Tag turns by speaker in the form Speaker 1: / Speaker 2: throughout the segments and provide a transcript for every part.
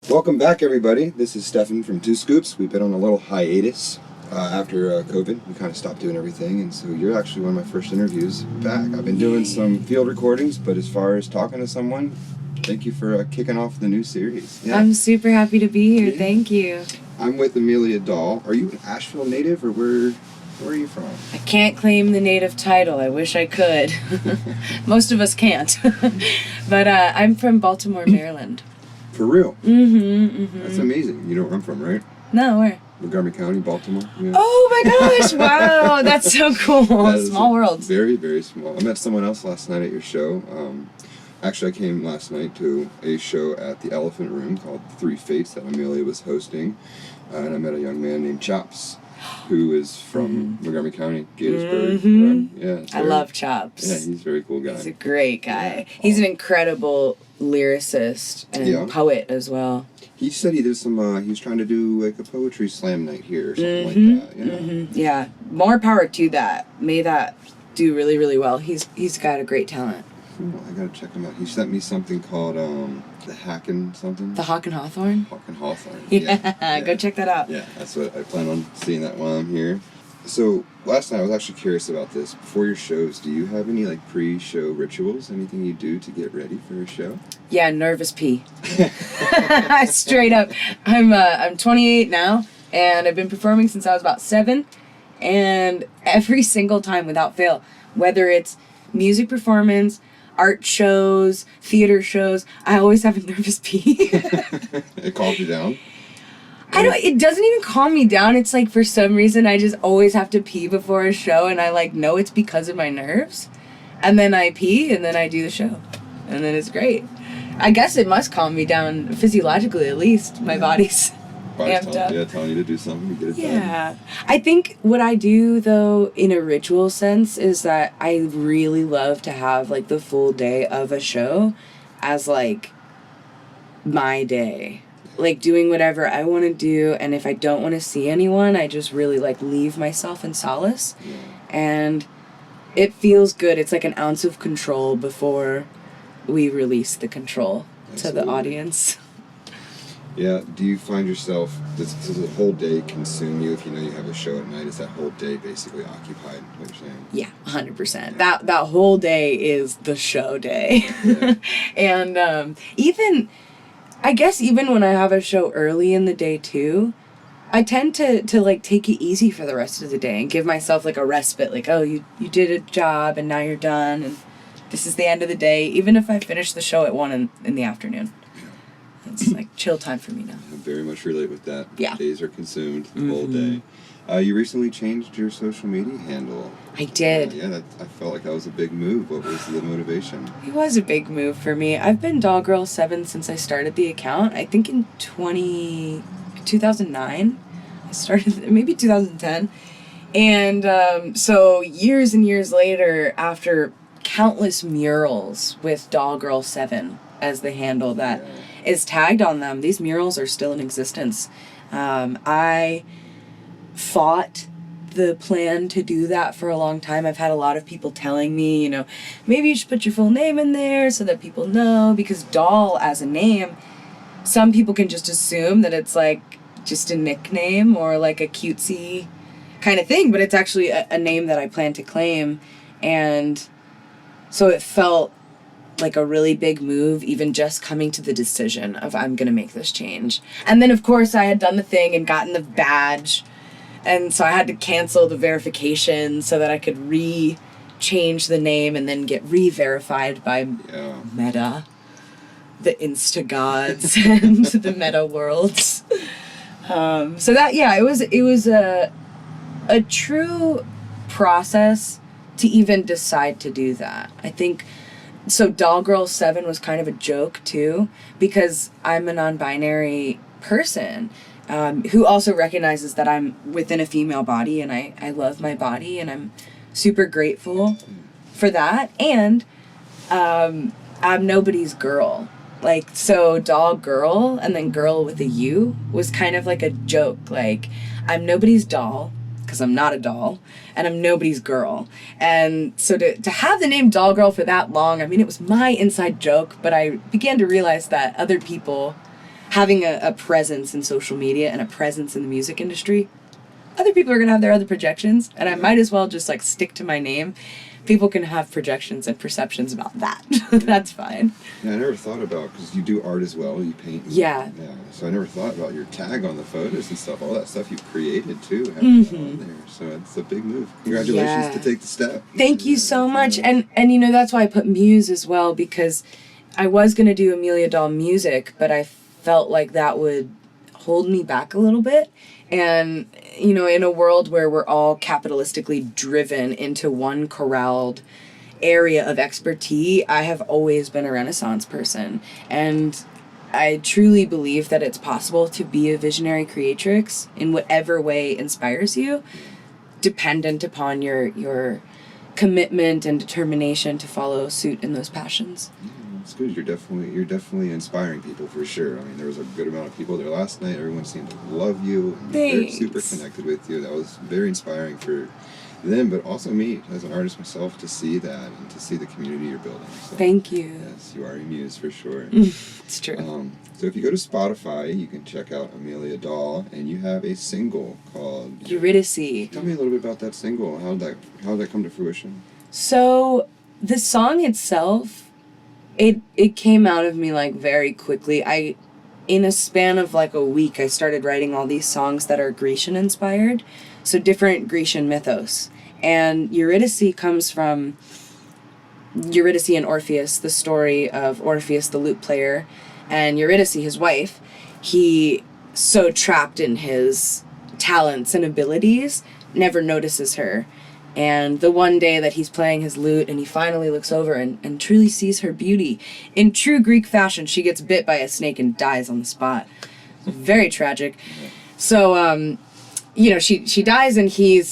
Speaker 1: Welcome back, everybody. This is Stefan from Two Scoops. We've been on a little hiatus after COVID. We kind of stopped doing everything, and so you're actually one of my first interviews back. I've been doing some field recordings, but as far as talking to someone, thank you for kicking off the new series.
Speaker 2: Yeah. I'm super happy to be here. Yeah. Thank you.
Speaker 1: I'm with Amelia Dahl. Are you an Asheville native, or where are you from?
Speaker 2: I can't claim the native title. I wish I could. Most of us can't. But I'm from Baltimore, Maryland.
Speaker 1: For real?
Speaker 2: Mm-hmm.
Speaker 1: That's amazing. You know where I'm from, right?
Speaker 2: No, where?
Speaker 1: Montgomery County, Baltimore. Yeah.
Speaker 2: Oh my gosh, wow, that's so cool. Small world.
Speaker 1: Very, very small. I met someone else last night at your show. Actually, I came last night to a show at the Elephant Room called Three Fates that Amelia was hosting. And I met a young man named Chops, who is from Montgomery County, Gettysburg. Yeah,
Speaker 2: I love Chops.
Speaker 1: Yeah, he's a very cool guy.
Speaker 2: He's a great guy. Yeah. He's an incredible lyricist and poet as well.
Speaker 1: He said he did some, he was trying to do like a poetry slam night here or something like that. Yeah.
Speaker 2: Yeah, more power to that. May that do really, really well. He's got a great talent.
Speaker 1: Cool. I gotta check him out. He sent me something called the Hackin' something.
Speaker 2: The Hawk and Hawthorne?
Speaker 1: Hawk and Hawthorne.
Speaker 2: Yeah, go check that out.
Speaker 1: Yeah, that's what I plan on seeing that while I'm here. So last night I was actually curious about this. Before your shows, do you have any like pre-show rituals? Anything you do to get ready for a show?
Speaker 2: Yeah, nervous pee. Straight up. I'm 28 now, and I've been performing since I was about 7, and every single time without fail, whether it's music performance, art shows, theater shows, I always have a nervous pee.
Speaker 1: It calms you down?
Speaker 2: It doesn't even calm me down. It's like for some reason I just always have to pee before a show, and I know it's because of my nerves. And then I pee, and then I do the show. And then it's great. I guess it must calm me down physiologically, at least. My body's amped up.
Speaker 1: Yeah, telling you to do something, you get it done.
Speaker 2: Yeah. I think what I do, though, in a ritual sense, is that I really love to have, the full day of a show as, my day. Doing whatever I want to do, and if I don't want to see anyone, I just really, leave myself in solace. Yeah. And it feels good. It's like an ounce of control before we release the control to the audience.
Speaker 1: Yeah, do you find yourself, does the whole day consume you if you know you have a show at night? Is that whole day basically occupied, what you're saying?
Speaker 2: Yeah, 100%. Yeah. That whole day is the show day. Yeah. And even when I have a show early in the day too, I tend to take it easy for the rest of the day and give myself a respite. You did a job and now you're done and this is the end of the day, even if I finish the show at 1 in the afternoon. It's chill time for me now.
Speaker 1: I very much relate with that.
Speaker 2: Yeah.
Speaker 1: Days are consumed the whole day. You recently changed your social media handle.
Speaker 2: I did.
Speaker 1: I felt like that was a big move. What was the motivation?
Speaker 2: It was a big move for me. I've been Dollgirl7 since I started the account. I think in 2009. I started, maybe 2010. And so years and years later, after countless murals with Dollgirl7 as the handle that is tagged on them, these murals are still in existence. I fought the plan to do that for a long time. I've had a lot of people telling me, maybe you should put your full name in there so that people know, because Doll as a name, some people can just assume that it's just a nickname or a cutesy kind of thing, but it's actually a name that I plan to claim. And so it felt like a really big move, even just coming to the decision of I'm going to make this change. And then, of course, I had done the thing and gotten the badge. And so I had to cancel the verification so that I could change the name and then get re-verified by Meta, the Insta gods and the Meta worlds. So that, it was a true process to even decide to do that. I think, so Dollgirl7 was kind of a joke too, because I'm a non-binary person. Who also recognizes that I'm within a female body, and I love my body, and I'm super grateful for that. And I'm nobody's girl. So doll girl, and then girl with a U was kind of like a joke. I'm nobody's doll, because I'm not a doll, and I'm nobody's girl. And so to have the name Doll Girl for that long, it was my inside joke, but I began to realize that other people having a presence in social media and a presence in the music industry, other people are going to have their other projections, and I might as well just, like, stick to my name. People can have projections and perceptions about that. That's fine.
Speaker 1: Yeah, I never thought about, because you do art as well, you paint.
Speaker 2: Yeah.
Speaker 1: Yeah, so I never thought about your tag on the photos and stuff, all that stuff you've created too, having that on there. So it's a big move. Congratulations to take the step.
Speaker 2: Thank you so much. And you know, that's why I put Muse as well, because I was going to do Amelia Doll music, but I felt like that would hold me back a little bit. And, you know, in a world where we're all capitalistically driven into one corralled area of expertise, I have always been a Renaissance person. And I truly believe that it's possible to be a visionary creatrix in whatever way inspires you, dependent upon your commitment and determination to follow suit in those passions.
Speaker 1: It's good. You're definitely inspiring people for sure. I mean, there was a good amount of people there last night. Everyone seemed to love you. And they're super connected with you. That was very inspiring for them, but also me as an artist myself to see that and to see the community you're building. So,
Speaker 2: thank you.
Speaker 1: Yes, you are a muse for sure.
Speaker 2: It's true.
Speaker 1: So if you go to Spotify, you can check out Amelia Doll, and you have a single called
Speaker 2: Eurydice.
Speaker 1: Tell me a little bit about that single. How did that come to fruition?
Speaker 2: So the song itself, it came out of me, like, very quickly. In a span of, like, a week, I started writing all these songs that are Grecian inspired, so different Grecian mythos. And Eurydice comes from Eurydice and Orpheus, the story of Orpheus, the lute player, and Eurydice, his wife. He, so trapped in his talents and abilities, never notices her. And the one day that he's playing his lute and he finally looks over and truly sees her beauty, in true Greek fashion, she gets bit by a snake and dies on the spot. Very tragic. So, you know, she dies, and he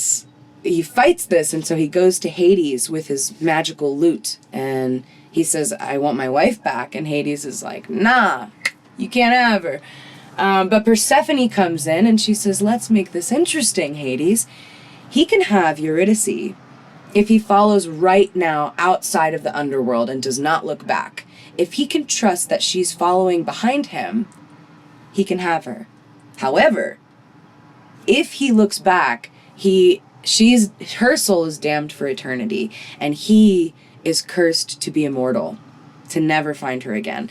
Speaker 2: fights this, and so he goes to Hades with his magical lute, and he says, I want my wife back, and Hades is like, nah, you can't have her. But Persephone comes in, and she says, let's make this interesting, Hades. He can have Eurydice if he follows right now outside of the underworld and does not look back. If he can trust that she's following behind him, he can have her. However, if he looks back, her soul is damned for eternity, and he is cursed to be immortal, to never find her again.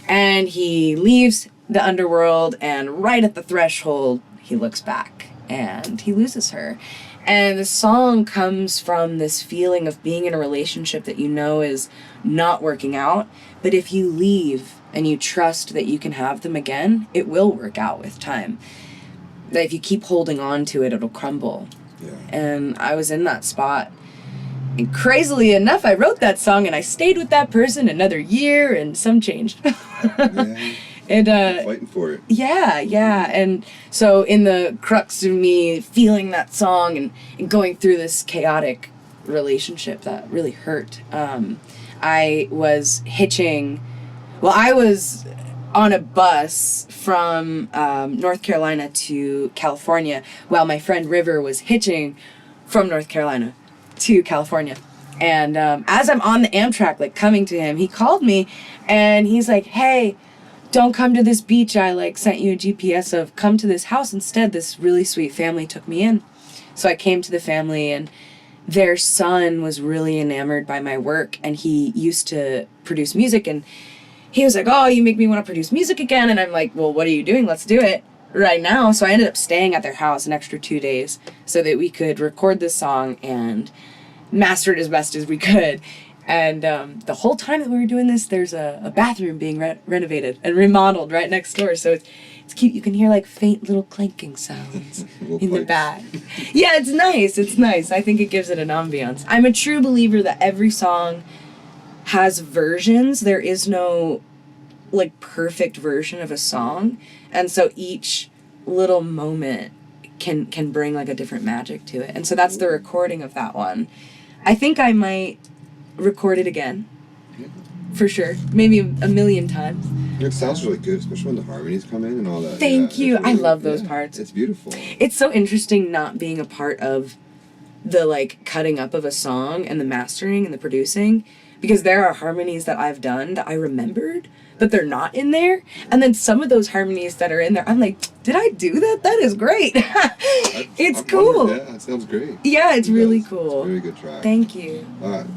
Speaker 2: And he leaves the underworld, and right at the threshold, he looks back, and he loses her. And the song comes from this feeling of being in a relationship that you know is not working out, but if you leave and you trust that you can have them again, it will work out with time. That if you keep holding on to it, it'll crumble. Yeah. And I was in that spot. And crazily enough, I wrote that song, and I stayed with that person another year, and some changed.
Speaker 1: Yeah.
Speaker 2: And
Speaker 1: fighting for it.
Speaker 2: Yeah. And so in the crux of me feeling that song and going through this chaotic relationship that really hurt, I was on a bus from North Carolina to California, while my friend River was hitching from North Carolina to California. And as I'm on the Amtrak, like, coming to him, he called me, and he's like, hey, don't come to this beach I, like, sent you a GPS of. Come to this house instead. This really sweet family took me in. So I came to the family, and their son was really enamored by my work, and he used to produce music, and he was like, oh, you make me want to produce music again. And I'm like, well, what are you doing? Let's do it right now. So I ended up staying at their house an extra 2 days so that we could record this song and master it as best as we could. And the whole time that we were doing this, there's a bathroom being renovated and remodeled right next door. So it's cute. You can hear, like, faint little clanking sounds in the back. Yeah, it's nice. It's nice. I think it gives it an ambiance. I'm a true believer that every song has versions. There is no, like, perfect version of a song. And so each little moment can bring, like, a different magic to it. And so that's the recording of that one. I think I might record it again, for sure, maybe a million times.
Speaker 1: It sounds really good, especially when the harmonies come in and all that.
Speaker 2: Thank you. Really, I love those parts.
Speaker 1: It's beautiful.
Speaker 2: It's so interesting not being a part of the, like, cutting up of a song and the mastering and the producing, because there are harmonies that I've done that I remembered, but they're not in there. And then some of those harmonies that are in there, I'm like, did I do that? That is great. It's cool.
Speaker 1: Yeah, it sounds great.
Speaker 2: Yeah, it's really cool.
Speaker 1: It's a very good track.
Speaker 2: Thank you.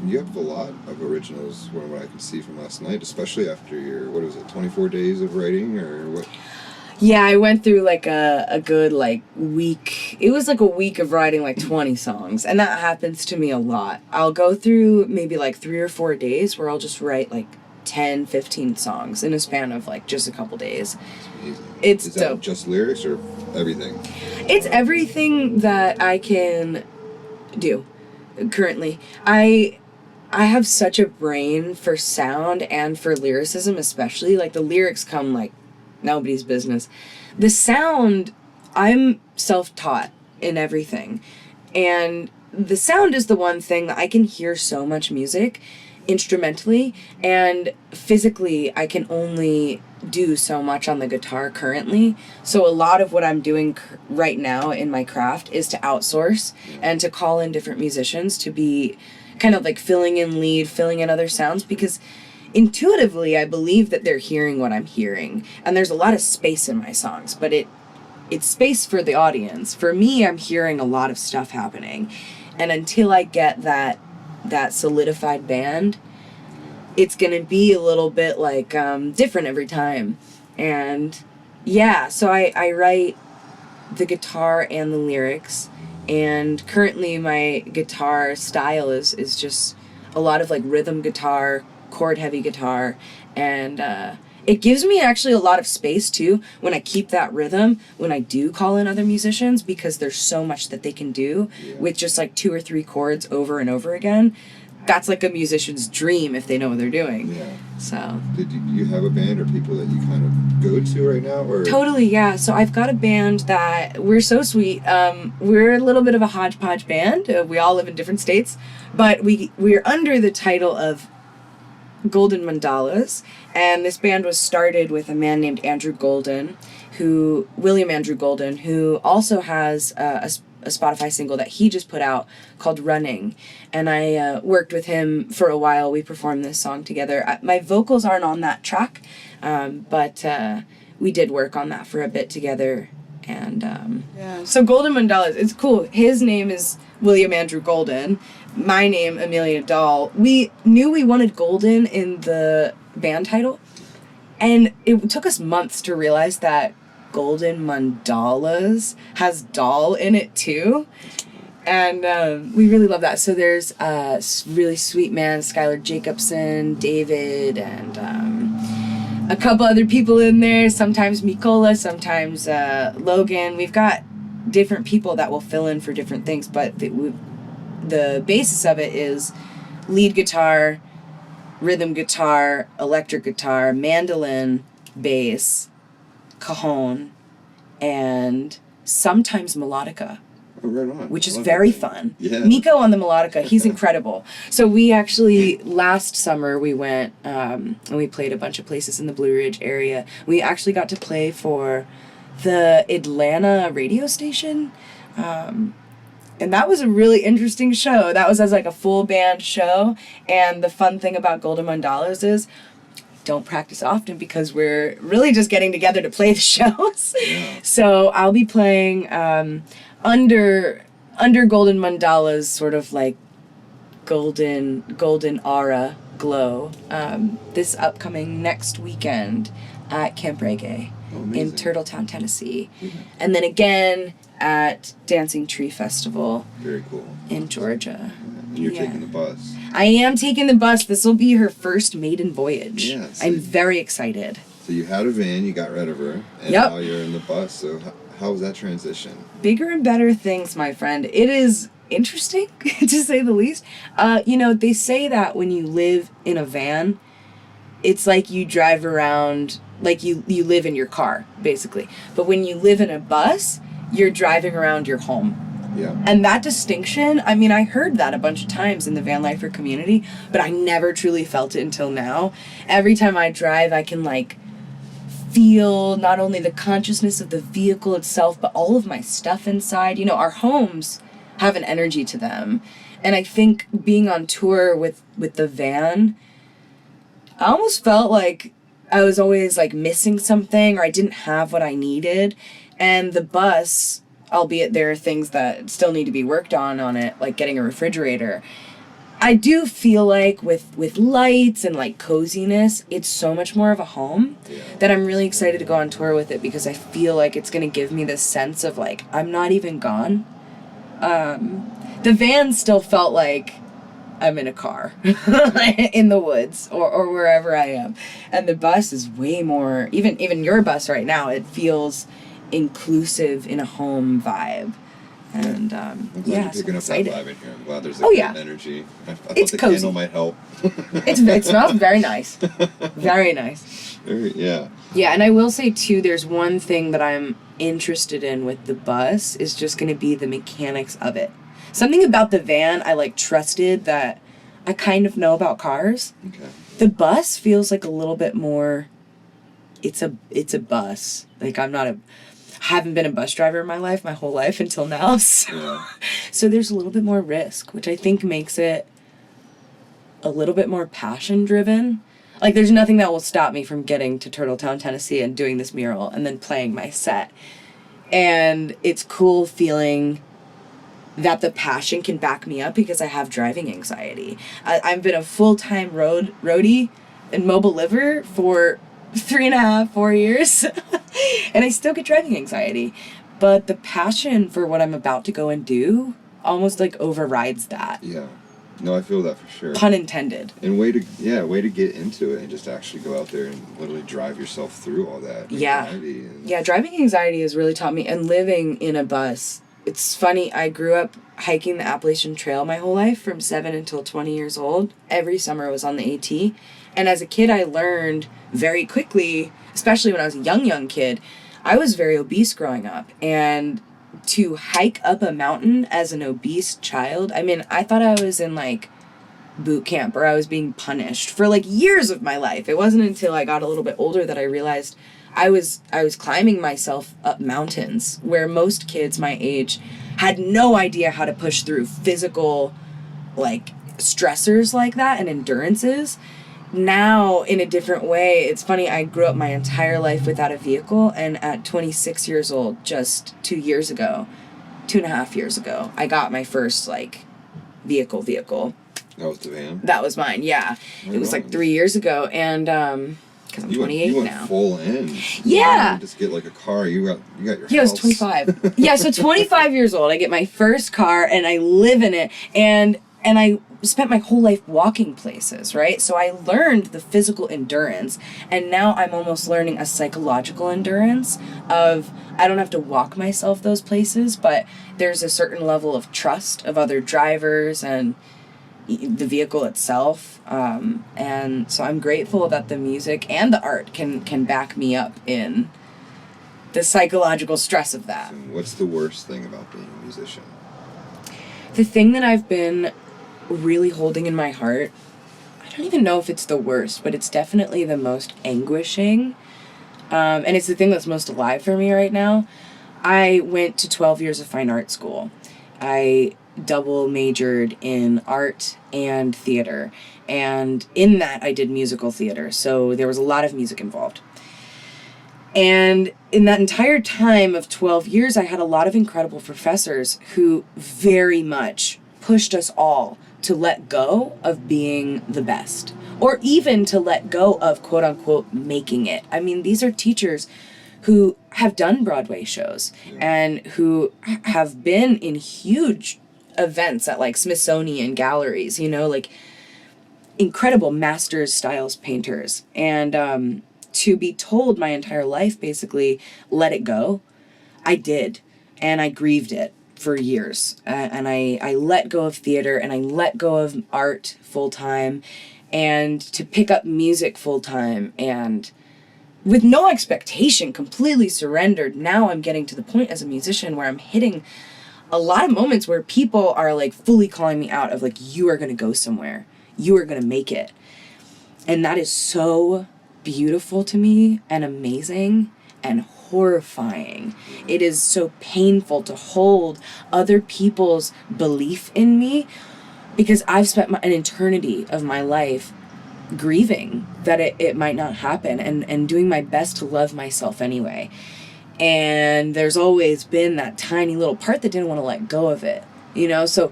Speaker 1: You have a lot of originals from what I can see from last night, especially after your, 24 days of writing, or what?
Speaker 2: Yeah, I went through like a good like week. It was like a week of writing like 20 songs, and that happens to me a lot. I'll go through maybe like 3 or 4 days where I'll just write like 10, 15 songs in a span of like just a couple days.
Speaker 1: It's amazing.
Speaker 2: It's
Speaker 1: Is
Speaker 2: dope.
Speaker 1: that just lyrics or everything?
Speaker 2: It's everything that I can do currently. I have such a brain for sound and for lyricism, especially. Like the lyrics come like nobody's business. The sound, I'm self-taught in everything. And the sound is the one thing that I can hear so much music instrumentally, and physically I can only do so much on the guitar currently. So a lot of what I'm doing right now in my craft is to outsource and to call in different musicians to be kind of like filling in lead, filling in other sounds, because intuitively I believe that they're hearing what I'm hearing, and there's a lot of space in my songs, but it's space for the audience. For me, I'm hearing a lot of stuff happening, and until I get that solidified band, it's gonna be a little bit like different every time. And yeah, so I write the guitar and the lyrics, and currently my guitar style is just a lot of like rhythm guitar, chord heavy guitar, and it gives me actually a lot of space too when I keep that rhythm when I do call in other musicians, because there's so much that they can do with just like 2 or 3 chords over and over again. That's like a musician's dream if they know what they're doing.
Speaker 1: Yeah.
Speaker 2: So
Speaker 1: Did you have a band or people that you kind of go to right now, or?
Speaker 2: Totally, yeah. So I've got a band that we're so sweet. We're a little bit of a hodgepodge band. We all live in different states, but we're under the title of Golden Mandalas, and this band was started with a man named William Andrew Golden, who also has a Spotify single that he just put out called Running, and I worked with him for a while. We performed this song together. My vocals aren't on that track, but we did work on that for a bit together, and yeah. So Golden Mandalas, it's cool. His name is William Andrew Golden. My name, Amelia Dahl. We knew we wanted Golden in the band title, and it took us months to realize that Golden Mandalas has doll in it too, and we really love that. So there's a really sweet man, Skylar Jacobson, David, and a couple other people in there, sometimes Mikola, sometimes Logan. We've got different people that will fill in for different things, but the basis of it is lead guitar, rhythm guitar, electric guitar, mandolin, bass, cajon, and sometimes melodica.
Speaker 1: Oh, right on.
Speaker 2: Which is very fun.
Speaker 1: Yeah.
Speaker 2: Nico on the melodica, he's incredible. So we actually, last summer, we went and we played a bunch of places in the Blue Ridge area. We actually got to play for the Atlanta radio station. And that was a really interesting show. That was as like a full band show. And the fun thing about Golden Mandalas is don't practice often because we're really just getting together to play the shows.
Speaker 1: Yeah.
Speaker 2: So I'll be playing under Golden Mandalas, sort of like golden aura glow, this upcoming next weekend at Camp Reggae in Turtletown, Tennessee.
Speaker 1: Mm-hmm.
Speaker 2: And then again at Dancing Tree Festival.
Speaker 1: Very cool.
Speaker 2: In Georgia.
Speaker 1: And you're taking the bus.
Speaker 2: I am taking the bus. This will be her first maiden voyage.
Speaker 1: Yeah, so
Speaker 2: I'm very excited.
Speaker 1: So you had a van, you got rid of her, and now you're in the bus. So how was that transition?
Speaker 2: Bigger and better things, my friend. It is interesting, to say the least. They say that when you live in a van, it's like you drive around, like you live in your car, basically. But when you live in a bus, you're driving around your home.
Speaker 1: Yeah.
Speaker 2: And that distinction, I mean, I heard that a bunch of times in the van lifer community, but I never truly felt it until now. Every time I drive, I can feel not only the consciousness of the vehicle itself, but all of my stuff inside. Our homes have an energy to them. And I think being on tour with the van, I almost felt like I was always like missing something, or I didn't have what I needed. And the bus, albeit there are things that still need to be worked on it, like getting a refrigerator, I do feel like with lights and like coziness, it's so much more of a home that I'm really excited to go on tour with it, because I feel like it's going to give me this sense of like, I'm not even gone. The van still felt like I'm in a car in the woods or wherever I am. And the bus is way more, even your bus right now, it feels inclusive in a home vibe. And
Speaker 1: I'm glad you're picking up that vibe in here. I'm glad there's a
Speaker 2: good
Speaker 1: good energy. I thought
Speaker 2: it's
Speaker 1: the
Speaker 2: cozy.
Speaker 1: candle might help.
Speaker 2: It smells very nice. Very nice.
Speaker 1: Yeah.
Speaker 2: Yeah, and I will say too, there's one thing that I'm interested in with the bus is just going to be the mechanics of it. Something about the van I like trusted that I kind of know about cars.
Speaker 1: Okay.
Speaker 2: The bus feels like a little bit more, it's a bus. Like haven't been a bus driver in my whole life until now. So there's a little bit more risk, which I think makes it a little bit more passion driven. Like there's nothing that will stop me from getting to Turtletown, Tennessee and doing this mural and then playing my set. And it's cool feeling that the passion can back me up because I have driving anxiety. I've been a full-time roadie and mobile liver for 3.5, 4 years. And I still get driving anxiety. But the passion for what I'm about to go and do almost like overrides that.
Speaker 1: Yeah. No, I feel that for sure.
Speaker 2: Pun intended.
Speaker 1: And way to get into it and just actually go out there and literally drive yourself through all that anxiety.
Speaker 2: Yeah, driving anxiety has really taught me, and living in a bus. It's funny, I grew up hiking the Appalachian Trail my whole life from 7 until 20 years old. Every summer I was on the AT. And as a kid, I learned very quickly, especially when I was a young kid, I was very obese growing up. And to hike up a mountain as an obese child, I mean, I thought I was in like boot camp or I was being punished for like years of my life. It wasn't until I got a little bit older that I realized I was climbing myself up mountains where most kids my age had no idea how to push through physical like stressors like that and endurances. Now, in a different way, it's funny, I grew up my entire life without a vehicle, and at 26 years old, just 2.5 years ago, I got my first, like, vehicle.
Speaker 1: That was the van?
Speaker 2: That was mine, yeah. It was, like, 3 years ago, and, because I'm 28
Speaker 1: you went
Speaker 2: now.
Speaker 1: Full in.
Speaker 2: Yeah.
Speaker 1: You didn't just get, like, a car. You got your house.
Speaker 2: Yeah, I was 25. Yeah, so 25 years old, I get my first car, and I live in it, and I spent my whole life walking places, right? So I learned the physical endurance, and now I'm almost learning a psychological endurance of I don't have to walk myself those places, but there's a certain level of trust of other drivers and the vehicle itself. And so I'm grateful that the music and the art can back me up in the psychological stress of that.
Speaker 1: And what's the worst thing about being a musician?
Speaker 2: The thing that I've been really holding in my heart, I don't even know if it's the worst, but it's definitely the most anguishing, and it's the thing that's most alive for me right now. I went to 12 years of fine art school. I double majored in art and theater, and in that I did musical theater, so there was a lot of music involved. And in that entire time of 12 years, I had a lot of incredible professors who very much pushed us all to let go of being the best, or even to let go of quote unquote making it. I mean, these are teachers who have done Broadway shows and who have been in huge events at like Smithsonian galleries, you know, like incredible masters styles painters. And to be told my entire life, basically, let it go, I did. And I grieved it for years. And I let go of theater and I let go of art full time, and to pick up music full time and with no expectation, completely surrendered. Now I'm getting to the point as a musician where I'm hitting a lot of moments where people are like fully calling me out of like, you are going to go somewhere. You are going to make it. And that is so beautiful to me and amazing and horrifying. It is so painful to hold other people's belief in me because I've spent an eternity of my life grieving that it might not happen, and doing my best to love myself anyway. And there's always been that tiny little part that didn't want to let go of it, you know? So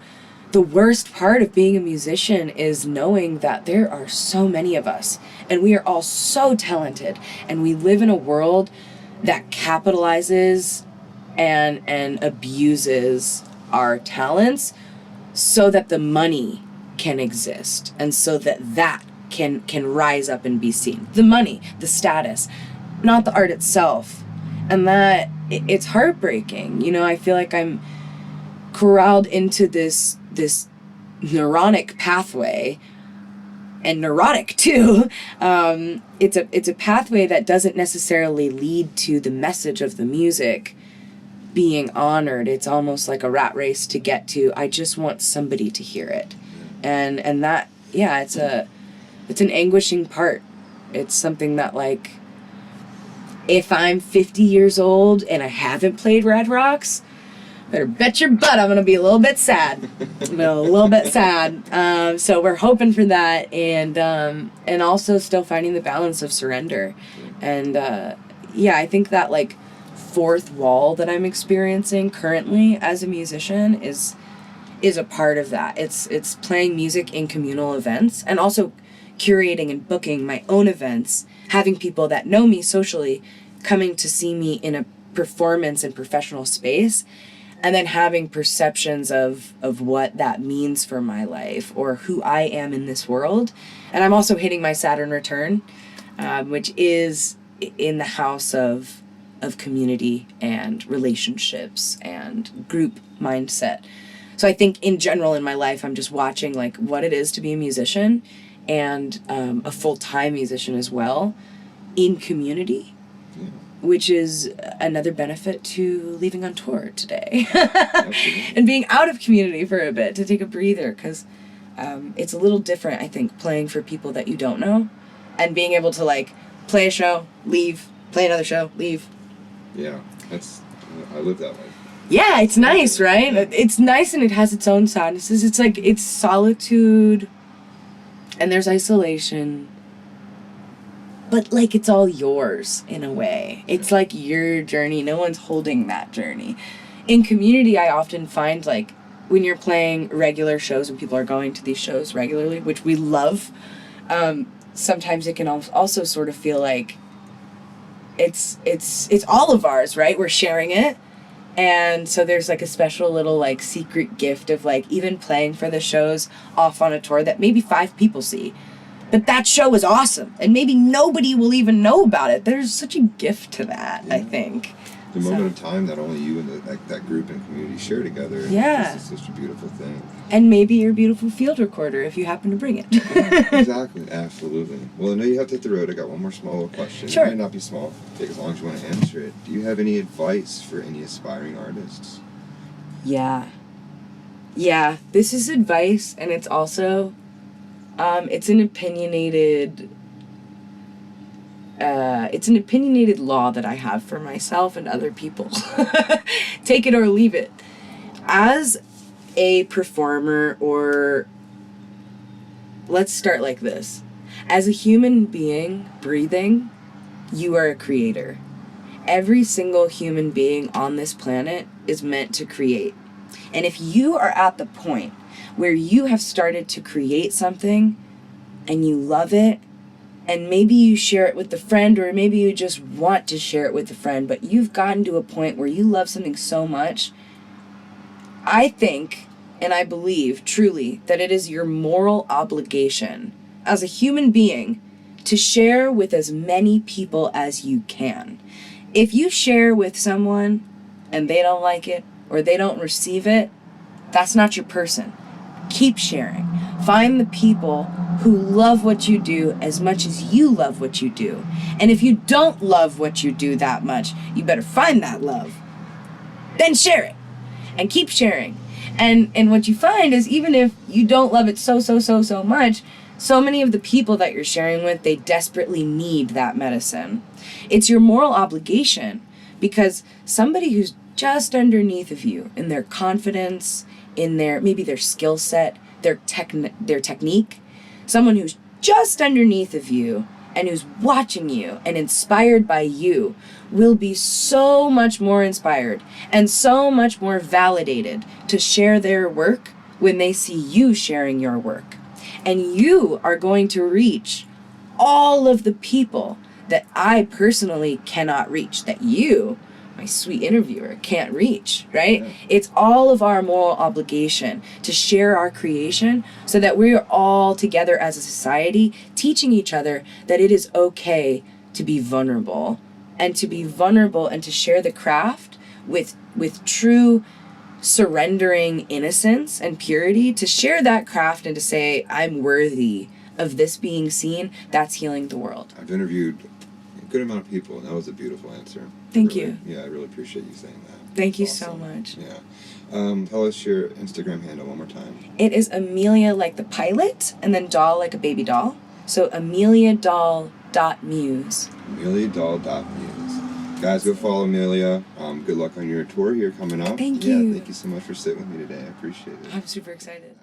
Speaker 2: the worst part of being a musician is knowing that there are so many of us, and we are all so talented, and we live in a world that capitalizes and abuses our talents so that the money can exist, and so that can rise up and be seen. The money, the status, not the art itself. And that, it's heartbreaking. You know, I feel like I'm corralled into this neuronic pathway, and neurotic too. It's a pathway that doesn't necessarily lead to the message of the music being honored. It's almost like a rat race to get to, I just want somebody to hear it. And that, yeah, it's an anguishing part. It's something that, like, if I'm 50 years old and I haven't played Red Rocks, better bet your butt I'm gonna be a little bit sad. So we're hoping for that, and also still finding the balance of surrender. And yeah, I think that, like, fourth wall that I'm experiencing currently as a musician is a part of that. It's playing music in communal events, and also curating and booking my own events, having people that know me socially coming to see me in a performance and professional space, and then having perceptions of what that means for my life or who I am in this world. And I'm also hitting my Saturn return, which is in the house of community and relationships and group mindset. So I think in general in my life, I'm just watching, like, what it is to be a musician, and a full-time musician as well, in community, which is another benefit to leaving on tour today. And being out of community for a bit to take a breather, because it's a little different, I think, playing for people that you don't know, and being able to, like, play a show, leave, play another show, leave.
Speaker 1: Yeah, I live that way.
Speaker 2: Yeah, it's nice, right? It's nice, and it has its own sadnesses. It's like, it's solitude, and there's isolation, but, like, it's all yours in a way. It's like your journey. No one's holding that journey. In community, I often find, like, when you're playing regular shows, when people are going to these shows regularly, which we love, sometimes it can also sort of feel like it's all of ours, right? We're sharing it. And so there's, like, a special little, like, secret gift of, like, even playing for the shows off on a tour that maybe 5 people see. But that show is awesome, and maybe nobody will even know about it. There's such a gift to that, I think.
Speaker 1: The moment of time that only you and that group and community share together.
Speaker 2: Yeah.
Speaker 1: It's such a beautiful thing.
Speaker 2: And maybe your beautiful field recorder, if you happen to bring it.
Speaker 1: Yeah, exactly, absolutely. Well, I know you have to hit the road. I got one more small little question.
Speaker 2: Sure.
Speaker 1: It might not be small. Take as long as you want to answer it. Do you have any advice for any aspiring artists?
Speaker 2: Yeah. This is advice, and it's also, it's an opinionated law that I have for myself and other people. Take it or leave it. As a performer, or let's start like this. As a human being breathing, you are a creator. Every single human being on this planet is meant to create. And if you are at the point where you have started to create something and you love it, and maybe you share it with a friend, or maybe you just want to share it with a friend, but you've gotten to a point where you love something so much, I think, and I believe truly, that it is your moral obligation as a human being to share with as many people as you can. If you share with someone and they don't like it, or they don't receive it, that's not your person. Keep sharing. Find the people who love what you do as much as you love what you do. And if you don't love what you do that much, you better find that love. Then share it. And keep sharing. And what you find is, even if you don't love it so much, so many of the people that you're sharing with, they desperately need that medicine. It's your moral obligation, because somebody who's just underneath of you in their confidence, in their skill set, their technique, someone who's just underneath of you and who's watching you and inspired by you will be so much more inspired and so much more validated to share their work when they see you sharing your work. And you are going to reach all of the people that I personally cannot reach, that you, my sweet interviewer, can't reach, right?
Speaker 1: Yeah.
Speaker 2: It's all of our moral obligation to share our creation so that we're all together as a society teaching each other that it is okay to be vulnerable and to share the craft with true surrendering innocence and purity, to share that craft and to say, I'm worthy of this being seen. That's healing the world.
Speaker 1: I've interviewed a good amount of people, and that was a beautiful answer.
Speaker 2: Thank
Speaker 1: Really,
Speaker 2: you.
Speaker 1: Yeah, I really appreciate you saying that.
Speaker 2: Thank you
Speaker 1: That's
Speaker 2: so
Speaker 1: awesome.
Speaker 2: much.
Speaker 1: Yeah. Tell us your Instagram handle one more time.
Speaker 2: It is Amelia like the pilot, and then doll like a baby doll. So ameliadoll.muse.
Speaker 1: AmeliaDoll.muse. Guys, go follow Amelia. Good luck on your tour here coming up.
Speaker 2: Thank you.
Speaker 1: Thank you so much for sitting with me today. I appreciate it.
Speaker 2: I'm super excited.